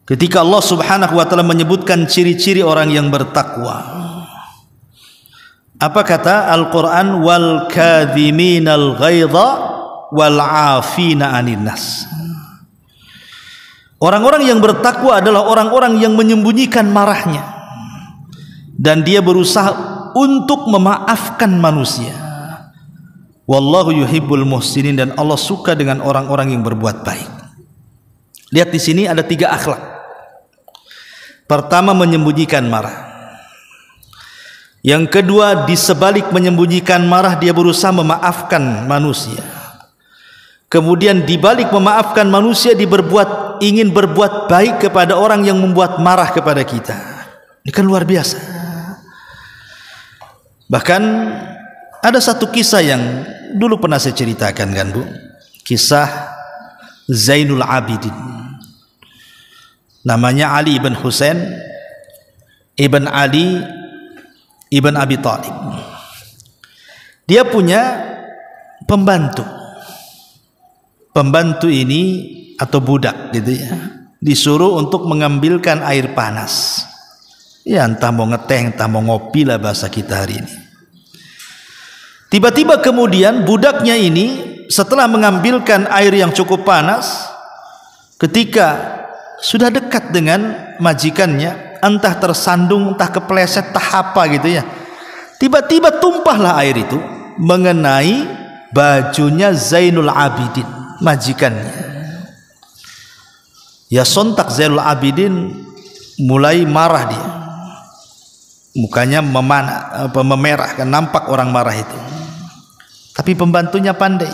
ketika Allah Subhanahu wa taala menyebutkan ciri-ciri orang yang bertakwa. Apa kata Al-Qur'an? Wal kadhiminal ghaidha wal 'afina 'anil nas. Orang-orang yang bertakwa adalah orang-orang yang menyembunyikan marahnya dan dia berusaha untuk memaafkan manusia. Wallahu yuhibbul muhsinin, dan Allah suka dengan orang-orang yang berbuat baik. Lihat di sini ada 3 akhlak. Pertama, menyembunyikan marah. Yang kedua, di sebalik menyembunyikan marah dia berusaha memaafkan manusia. Kemudian di balik memaafkan manusia ingin berbuat baik kepada orang yang membuat marah kepada kita. Ini kan luar biasa. Bahkan ada satu kisah yang dulu pernah saya ceritakan kan Bu, kisah Zainul Abidin. Namanya Ali ibn Husain ibn Ali ibn Abi Thalib. Dia punya pembantu. Pembantu ini atau budak gitu ya, disuruh untuk mengambilkan air panas. Ya entah mau ngeteh, entah mau ngopi lah bahasa kita hari ini. Tiba-tiba kemudian budaknya ini setelah mengambilkan air yang cukup panas, ketika sudah dekat dengan majikannya, entah tersandung, entah kepleset, entah apa gitu ya, tiba-tiba tumpahlah air itu mengenai bajunya Zainul Abidin, majikannya. Ya sontak Zainul Abidin mulai marah dia, mukanya memerah, kan nampak orang marah itu. Tapi pembantunya pandai.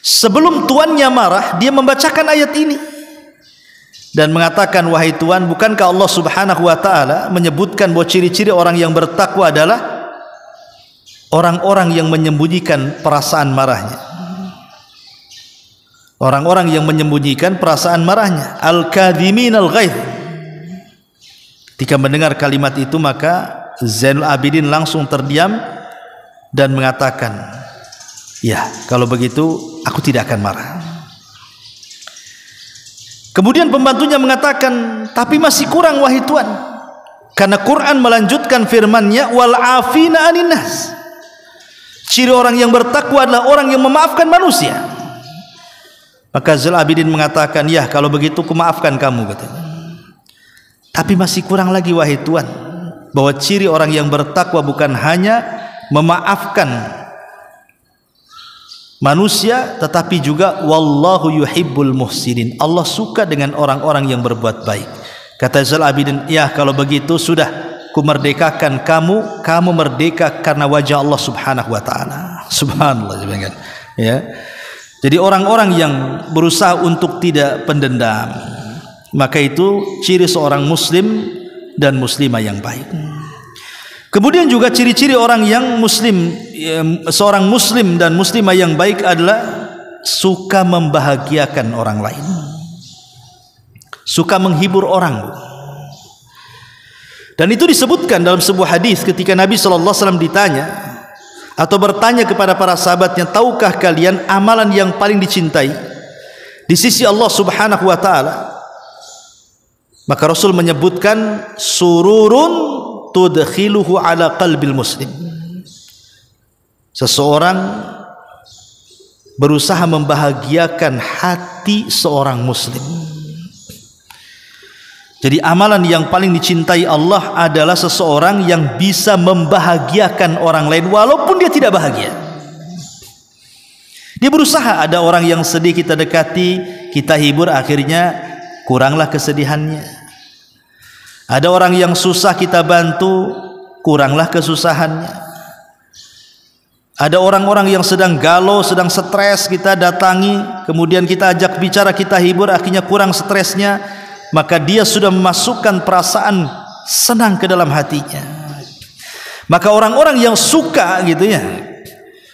Sebelum tuannya marah, dia membacakan ayat ini dan mengatakan, wahai Tuan, bukankah Allah Subhanahu wa taala menyebutkan bahwa ciri-ciri orang yang bertakwa adalah orang-orang yang menyembunyikan perasaan marahnya. Orang-orang yang menyembunyikan perasaan marahnya. Al-kadhiminal ghaidh. Ketika mendengar kalimat itu, maka Zainul Abidin langsung terdiam dan mengatakan, ya kalau begitu aku tidak akan marah. Kemudian pembantunya mengatakan, tapi masih kurang wahai Tuan, karena Quran melanjutkan firman-Nya wal afina 'anin nas. Ciri orang yang bertakwa adalah orang yang memaafkan manusia. Maka Zainul Abidin mengatakan, ya kalau begitu ku maafkan kamu, katanya. Tapi masih kurang lagi wahai Tuan, bahwa ciri orang yang bertakwa bukan hanya memaafkan manusia, tetapi juga wallahu yuhibbul muhsinin. Allah suka dengan orang-orang yang berbuat baik. Kata Zainul Abidin, ya kalau begitu sudah ku merdekakan kamu, kamu merdeka karena wajah Allah Subhanahu wa taala. Subhanallah, ya. Jadi orang-orang yang berusaha untuk tidak pendendam, maka itu ciri seorang muslim dan muslimah yang baik. Kemudian juga ciri-ciri orang yang muslim, seorang muslim dan muslimah yang baik adalah suka membahagiakan orang lain, suka menghibur orang. Dan itu disebutkan dalam sebuah hadis ketika Nabi SAW ditanya atau bertanya kepada para sahabatnya, tahukah kalian amalan yang paling dicintai di sisi Allah Subhanahu wa taala? Maka Rasul menyebutkan sururun tudkhiluhu ala qalbil muslim. Seseorang berusaha membahagiakan hati seorang muslim. Jadi amalan yang paling dicintai Allah adalah seseorang yang bisa membahagiakan orang lain walaupun dia tidak bahagia. Dia berusaha, ada orang yang sedih kita dekati, kita hibur, akhirnya kuranglah kesedihannya. Ada orang yang susah kita bantu, kuranglah kesusahannya. Ada orang-orang yang sedang galau, sedang stres, kita datangi, kemudian kita ajak bicara, kita hibur, akhirnya kurang stresnya. Maka dia sudah memasukkan perasaan senang ke dalam hatinya. Maka orang-orang yang suka gitu ya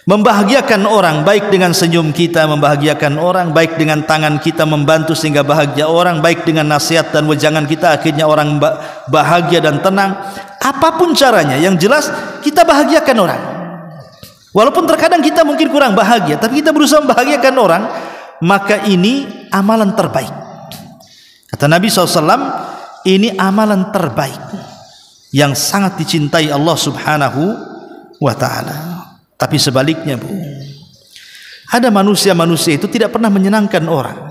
membahagiakan orang, baik dengan senyum kita membahagiakan orang, baik dengan tangan kita membantu sehingga bahagia orang, baik dengan nasihat dan wejangan kita akhirnya orang bahagia dan tenang. Apapun caranya, yang jelas kita bahagiakan orang. Walaupun terkadang kita mungkin kurang bahagia, tapi kita berusaha membahagiakan orang, maka ini amalan terbaik. Kata Nabi SAW, ini amalan terbaik yang sangat dicintai Allah Subhanahu wa ta'ala. Tapi sebaliknya, Bu, ada manusia-manusia itu tidak pernah menyenangkan orang.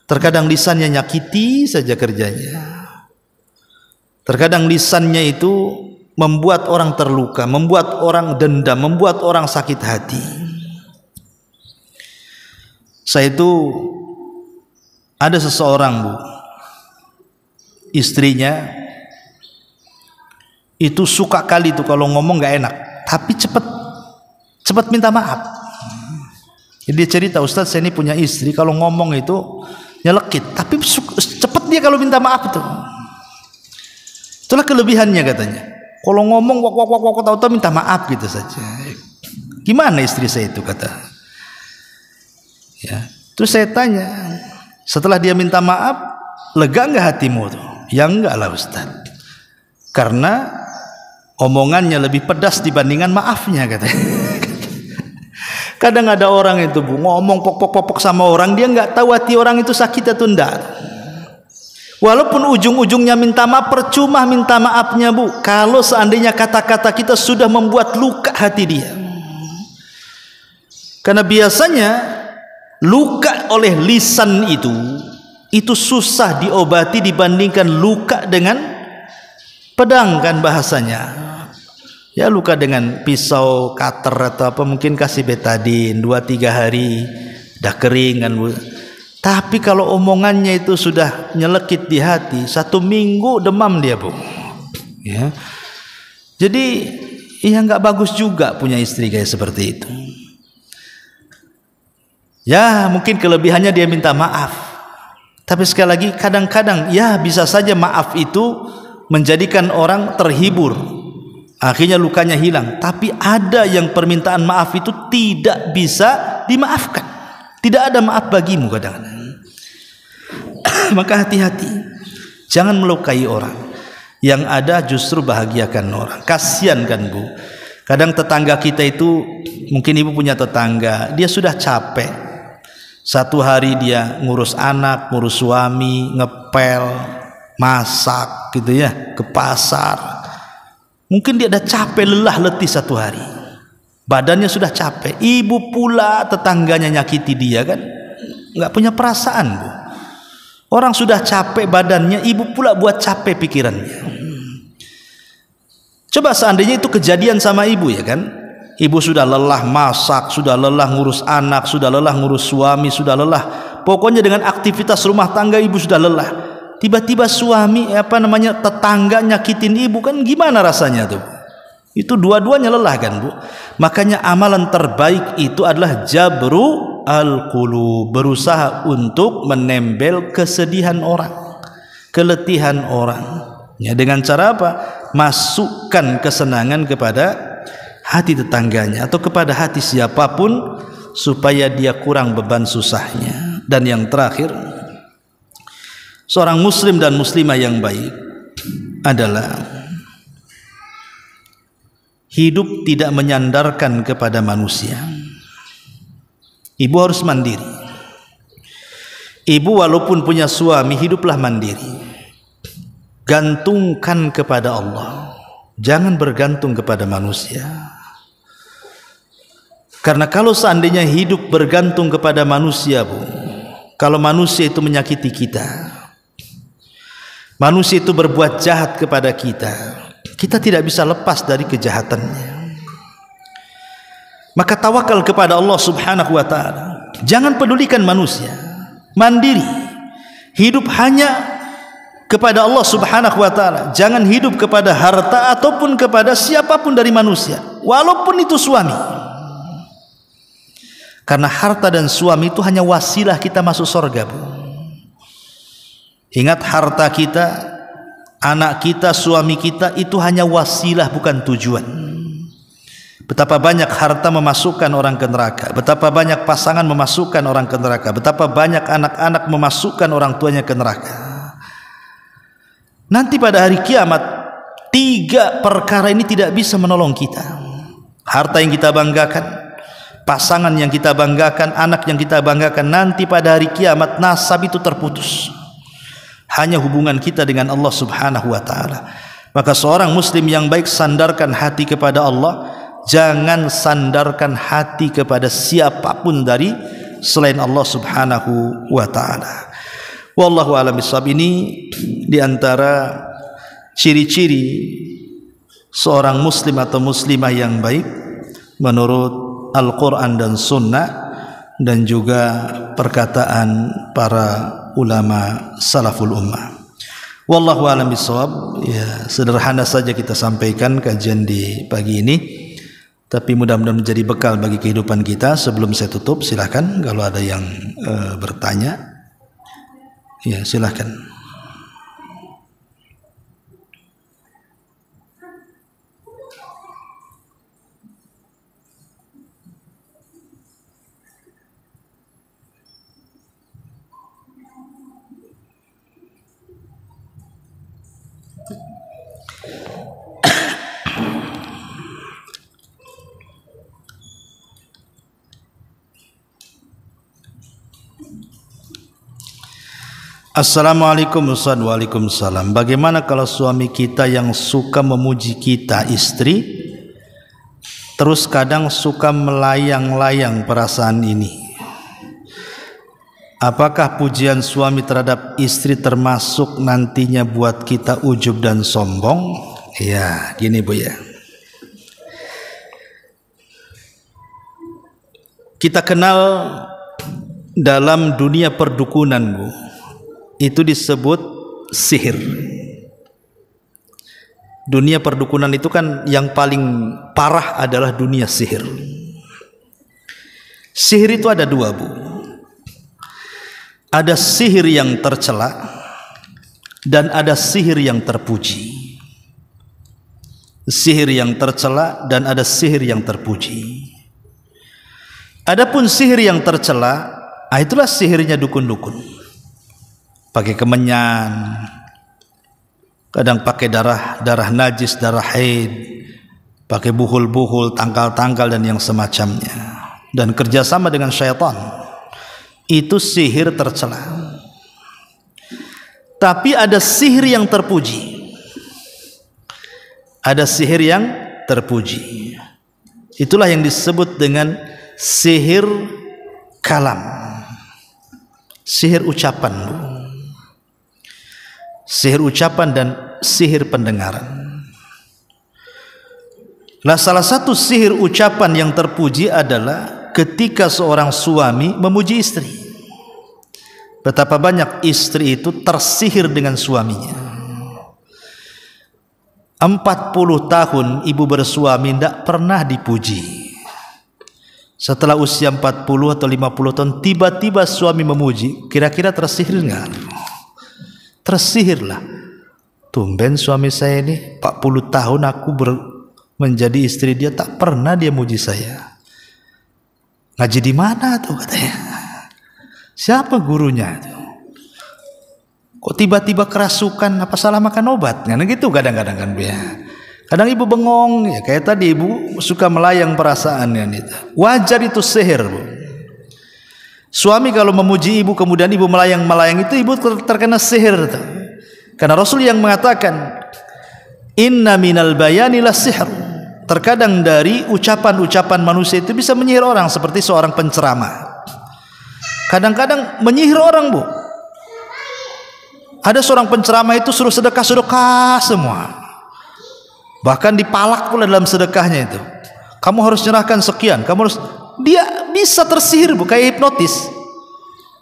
Terkadang lisannya nyakiti saja kerjanya. Terkadang lisannya itu membuat orang terluka, membuat orang dendam, membuat orang sakit hati. Saya itu ada seseorang, Bu, istrinya itu suka kali itu kalau ngomong gak enak, tapi cepat minta maaf. Jadi dia cerita, Ustaz, saya ini punya istri kalau ngomong itu nyelekit, tapi cepat dia kalau minta maaf itu. Itulah kelebihannya katanya. Kalau ngomong wak tahu-tahu minta maaf gitu saja. Gimana istri saya itu, kata. Ya. Terus saya tanya, setelah dia minta maaf, lega enggak hatimu tuh? Ya enggak lah, Ustaz. Karena omongannya lebih pedas dibandingkan maafnya, katanya. Kadang ada orang itu, Bu, ngomong pok sama orang, dia enggak tahu hati orang itu sakit atau enggak. Walaupun ujung-ujungnya minta maaf, percuma minta maafnya, Bu, kalau seandainya kata-kata kita sudah membuat luka hati dia. Karena biasanya luka oleh lisan itu susah diobati dibandingkan luka dengan pedang, kan bahasanya. Ya, luka dengan pisau, cutter atau apa, mungkin kasih betadine 2-3 hari udah kering, kan, Bu. Tapi kalau omongannya itu sudah nyelekit di hati, 1 minggu demam dia, Bu. Ya. Jadi ya nggak bagus juga punya istri kayak seperti itu. Ya, mungkin kelebihannya dia minta maaf. Tapi sekali lagi, kadang-kadang ya bisa saja maaf itu menjadikan orang terhibur. Akhirnya lukanya hilang. Tapi ada yang permintaan maaf itu tidak bisa dimaafkan. Tidak ada maaf bagimu kadang-kadang. Maka hati-hati. Jangan melukai orang. Yang ada justru bahagiakan orang. Kasian, kan, Bu. Kadang tetangga kita itu, mungkin ibu punya tetangga, dia sudah capek. 1 hari dia ngurus anak, ngurus suami, ngepel, masak gitu ya, ke pasar. Mungkin dia udah capek, lelah, letih 1 hari. Badannya sudah capek. Ibu pula tetangganya nyakiti dia, kan, nggak punya perasaan, Bu. Orang sudah capek badannya, ibu pula buat capek pikirannya. Coba seandainya itu kejadian sama ibu, ya kan? Ibu sudah lelah masak, sudah lelah ngurus anak, sudah lelah ngurus suami, sudah lelah. Pokoknya dengan aktivitas rumah tangga ibu sudah lelah. Tiba-tiba suami, tetangga nyakitin ibu, kan gimana rasanya tuh? Itu dua-duanya lelah, kan, Bu. Makanya amalan terbaik itu adalah jabru al-qulub, berusaha untuk menembel kesedihan orang, keletihan orang. Ya, dengan cara apa? Masukkan kesenangan kepada hati tetangganya atau kepada hati siapapun supaya dia kurang beban susahnya. Dan yang terakhir, seorang muslim dan muslimah yang baik adalah hidup tidak menyandarkan kepada manusia. Ibu harus mandiri. Ibu walaupun punya suami, hiduplah mandiri. Gantungkan kepada Allah. Jangan bergantung kepada manusia. Karena kalau seandainya hidup bergantung kepada manusia, Bu, kalau manusia itu menyakiti kita, manusia itu berbuat jahat kepada kita, kita tidak bisa lepas dari kejahatannya. Maka tawakal kepada Allah Subhanahu wa ta'ala. Jangan pedulikan manusia. Mandiri. Hidup hanya kepada Allah Subhanahu wa ta'ala. Jangan hidup kepada harta ataupun kepada siapapun dari manusia, walaupun itu suami. Karena harta dan suami itu hanya wasilah kita masuk surga, Bu. Ingat, harta kita, anak kita, suami kita itu hanya wasilah, bukan tujuan. Betapa banyak harta memasukkan orang ke neraka, betapa banyak pasangan memasukkan orang ke neraka, betapa banyak anak-anak memasukkan orang tuanya ke neraka. Nanti pada hari kiamat, 3 perkara ini tidak bisa menolong kita. Harta yang kita banggakan, pasangan yang kita banggakan, anak yang kita banggakan, nanti pada hari kiamat nasab itu terputus. Hanya hubungan kita dengan Allah Subhanahu wa taala. Maka seorang muslim yang baik sandarkan hati kepada Allah, jangan sandarkan hati kepada siapapun dari selain Allah Subhanahu wa taala. Wallahu a'lam bishawab. Ini di antara ciri-ciri seorang muslim atau muslimah yang baik menurut Al-Quran dan Sunnah, dan juga perkataan para ulama salaful ummah. Wallahu a'lam bishawab. Ya, sederhana saja kita sampaikan kajian di pagi ini, tapi mudah-mudahan menjadi bekal bagi kehidupan kita. Sebelum saya tutup, silakan kalau ada yang bertanya. Ya, silakan. Assalamualaikum Ustaz. Waalaikumsalam. Bagaimana kalau suami kita yang suka memuji kita, istri, terus kadang suka melayang-layang perasaan ini? Apakah pujian suami terhadap istri termasuk nantinya buat kita ujub dan sombong? Ya, gini Bu ya. Kita kenal dalam dunia perdukunan Bu, itu disebut sihir. Dunia perdukunan itu kan yang paling parah adalah dunia sihir. Sihir itu ada dua Bu. Ada sihir yang tercela dan ada sihir yang terpuji. Sihir yang tercela dan ada sihir yang terpuji. Adapun sihir yang tercela, itulah sihirnya dukun-dukun. Pakai kemenyan, kadang pakai darah najis, darah haid, pakai buhul-buhul, tangkal-tangkal dan yang semacamnya, dan kerjasama dengan syaitan. Itu sihir tercela. Tapi ada sihir yang terpuji. Ada sihir yang terpuji. Itulah yang disebut dengan sihir kalam, sihir ucapan, sihir ucapan dan sihir pendengaran. Nah, salah satu sihir ucapan yang terpuji adalah ketika seorang suami memuji istri. Betapa banyak istri itu tersihir dengan suaminya. 40 tahun ibu bersuami tidak pernah dipuji. Setelah usia 40 atau 50 tahun tiba-tiba suami memuji, kira-kira tersihir enggak? Tersihirlah. Tumben suami saya ini 40 tahun aku menjadi istri dia, tak pernah dia muji saya. Ngaji di mana tuh katanya? Siapa gurunya tuh? Kok tiba-tiba kerasukan, apa salah makan obat? Nah gitu kadang-kadang kan ya. Kadang ibu bengong ya, kayak tadi ibu suka melayang perasaannya itu. Wajar itu sihir Bu. Suami kalau memuji ibu kemudian ibu melayang-melayang, itu ibu terkena sihir tuh. Karena Rasul yang mengatakan inna minal bayani lasihr. Terkadang dari ucapan-ucapan manusia itu bisa menyihir orang, seperti seorang penceramah. Kadang-kadang menyihir orang Bu. Ada seorang penceramah itu suruh sedekah semua. Bahkan dipalak pula dalam sedekahnya itu. Kamu harus nyerahkan sekian, kamu harus, dia bisa tersihir Bu, kayak hipnotis.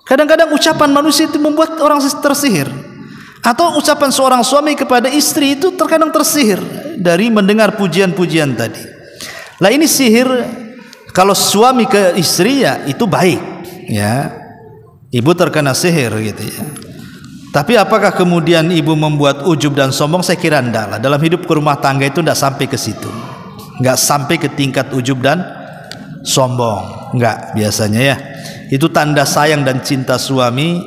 Kadang-kadang ucapan manusia itu membuat orang tersihir. Atau ucapan seorang suami kepada istri itu terkadang tersihir dari mendengar pujian-pujian tadi. Lah ini sihir kalau suami ke istri ya itu baik ya. Ibu terkena sihir gitu ya. Tapi apakah kemudian ibu membuat ujub dan sombong? Saya kira enggak lah. Dalam hidup rumah tangga itu enggak sampai ke situ. Enggak sampai ke tingkat ujub dan sombong. Enggak biasanya ya. Itu tanda sayang dan cinta suami,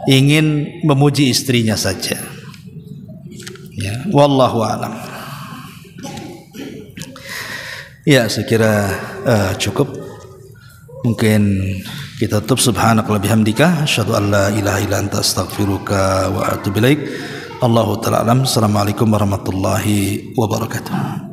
ingin memuji istrinya saja. Ya, wallahu a'lam. Ya, saya kira cukup. Mungkin kita tutup. Subhanaka wa bihamdika asyhadu an la ilaha illa anta astaghfiruka wa atubu ilaik. Allahu ta'ala alam. Assalamualaikum warahmatullahi wabarakatuh.